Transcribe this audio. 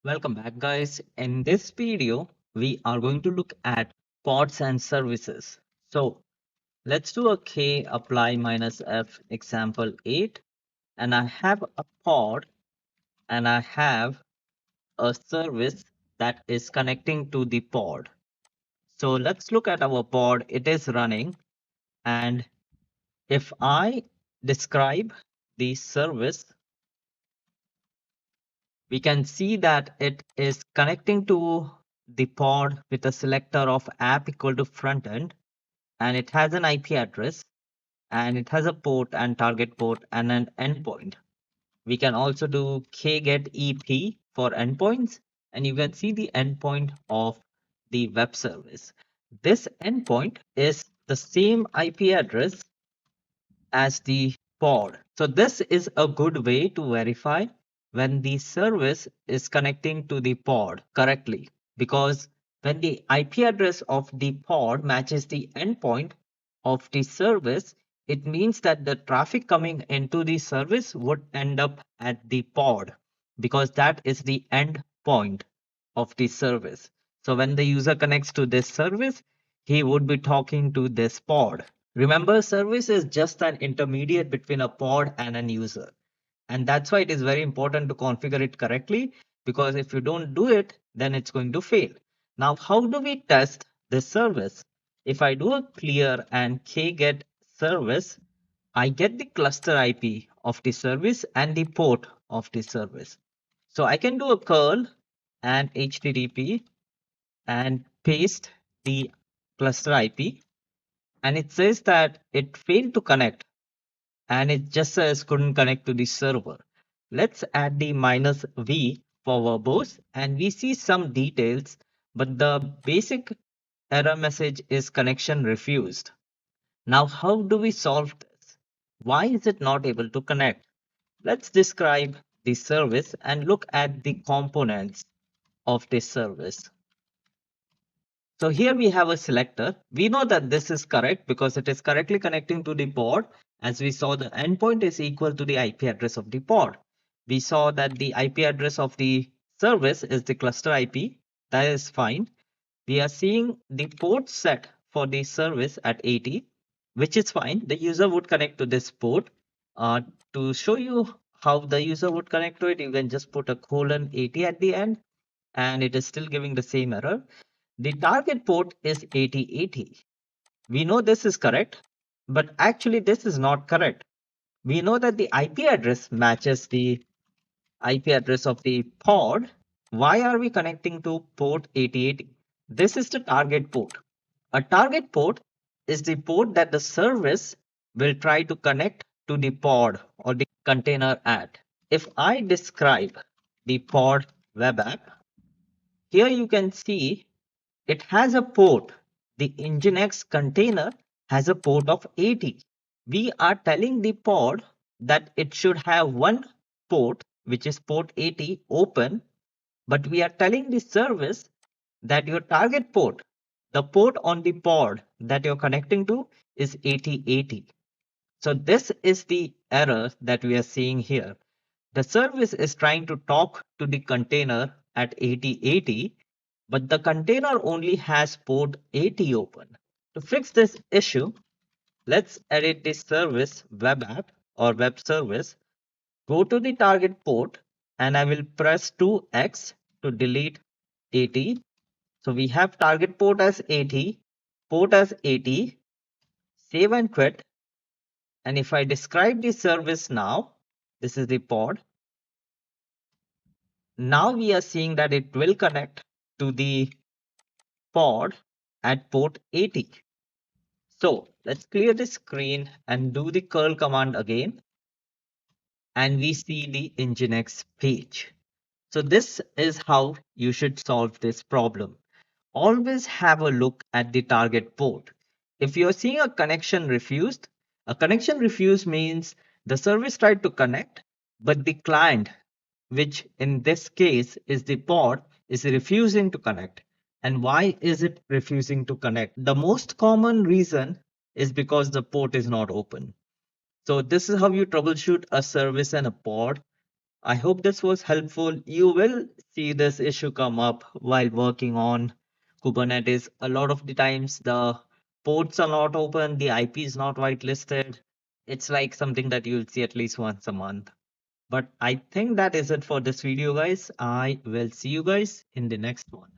Welcome back, guys. In this video, we are going to look at pods and services. So let's do a k apply minus f example 8. And I have a pod and I have a service that is connecting to the pod. So let's look at our pod. It is running. And if I describe the service, we can see that it is connecting to the pod with a selector of app equal to front end, and it has an IP address, and it has a port and target port and an endpoint. We can also do kget ep for endpoints, and you can see the endpoint of the web service. This endpoint is the same IP address as the pod. So this is a good way to verify when the service is connecting to the pod correctly, because when the IP address of the pod matches the endpoint of the service, it means that the traffic coming into the service would end up at the pod, because that is the end point of the service. So when the user connects to this service, he would be talking to this pod. Remember, service is just an intermediate between a pod and an user. And that's why it is very important to configure it correctly, because if you don't do it, then it's going to fail. Now, how do we test this service? If I do a clear and kget service, I get the cluster IP of the service and the port of the service. So I can do a curl and HTTP and paste the cluster IP, and it says that it failed to connect, and it just says couldn't connect to the server. Let's add the -v for verbose, and we see some details, but the basic error message is connection refused. Now, how do we solve this? Why is it not able to connect? Let's describe the service and look at the components of this service. So here we have a selector. We know that this is correct because it is correctly connecting to the pod. As we saw, the endpoint is equal to the IP address of the pod. We saw that the IP address of the service is the cluster IP. That is fine. We are seeing the port set for the service at 80, which is fine. The user would connect to this port. To show you how the user would connect to it, you can just put a :80 at the end, and it is still giving the same error. The target port is 8080. We know this is correct, but actually this is not correct. We know that the IP address matches the IP address of the pod. Why are we connecting to port 8080? This is the target port. A target port is the port that the service will try to connect to the pod or the container at. If I describe the pod web app, here you can see it has a port. The Nginx container has a port of 80. We are telling the pod that it should have one port, which is port 80 open, but we are telling the service that your target port, the port on the pod that you're connecting to, is 8080. So this is the error that we are seeing here. The service is trying to talk to the container at 8080, but the container only has port 80 open. To fix this issue, let's edit the service web app or web service. Go to the target port, and I will press 2x to delete 80. So we have target port as 80, port as 80, save and quit. And if I describe the service now, this is the pod. Now we are seeing that it will connect to the pod at port 80. So let's clear the screen and do the curl command again. And we see the Nginx page. So this is how you should solve this problem. Always have a look at the target port. If you're seeing a connection refused means the service tried to connect, but the client, which in this case is the pod, is refusing to connect. And why is it refusing to connect? The most common reason is because the port is not open. So this is how you troubleshoot a service and a pod. I hope this was helpful. You will see this issue come up while working on Kubernetes. A lot of the times the ports are not open, the IP is not whitelisted. It's like something that you'll see at least once a month. But I think that is it for this video, guys. I will see you guys in the next one.